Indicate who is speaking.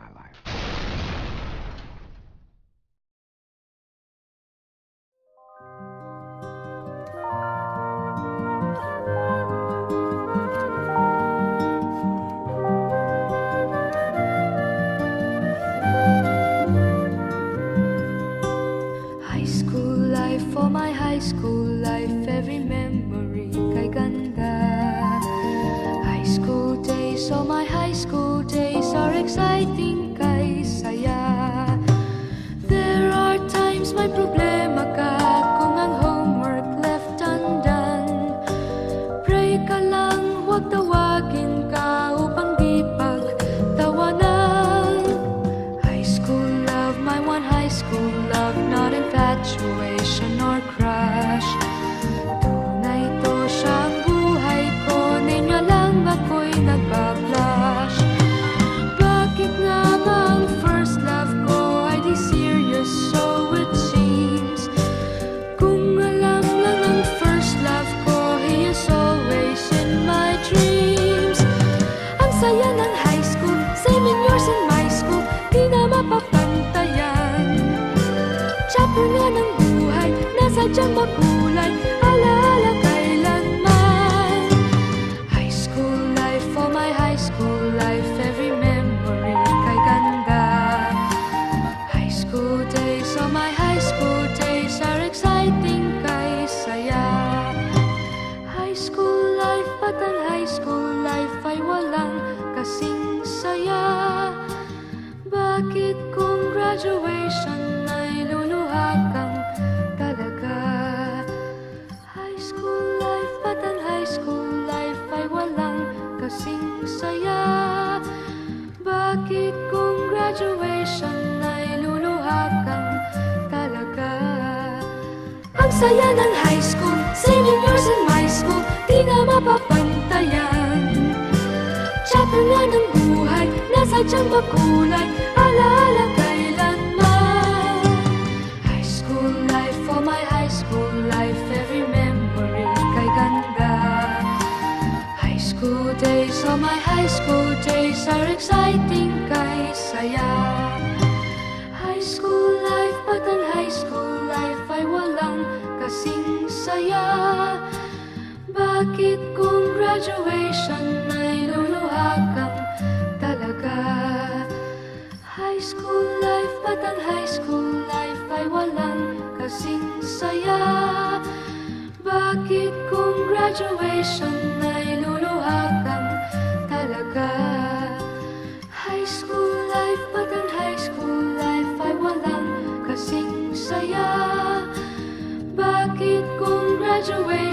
Speaker 1: my life.
Speaker 2: High school life, for my high school life, every memory kay ganda. High school days, oh my high school days are exciting kay saya. There are times may problema ka kung ang homework left undone. Pray ka lang, huwag tawagin ka upang di pagtawanan. High school love, my one high school love, not infatuation or crush. Tunay to siyang buhay ko, ninyo lang ako'y nagbablush. Bakit nga ba ang first love ko ay di serious, so it seems? Kung alam lang ang first love ko, he is always in my dreams. Ang saya ng high school, 7 years in my school, di na mapapantayan. Chapter nga ng buhay, nasadyang makulay, alaala kailanman. High school life, for my high school life, every memory kay ganda. High school days, oh my high school days are exciting kay saya. High school life, at ang high school life ay walang kasing saya. Bakit kung graduation ay luluha kang talaga? High school life, at ang high school life ay walang kasing saya. Bakit kung graduation ay luluha kang talaga? Ang saya ng high school, 7 years in my school, di na mapapantayan. Chapter nga ng buhay, nasadyang makulay, alaala kailanman. High school life, for my high school life, every memory kay ganda. High school days, oh my high school days are exciting kay saya. High school life, at ang high school life ay walang kasing saya. Bakit kung graduation ay luluha kang talaga? High school life, at ang high school life ay walang kasing saya. Bakit kung graduation ay luluha kang talaga? High school life, at ang high school life ay walang kasing saya. Bakit kung graduation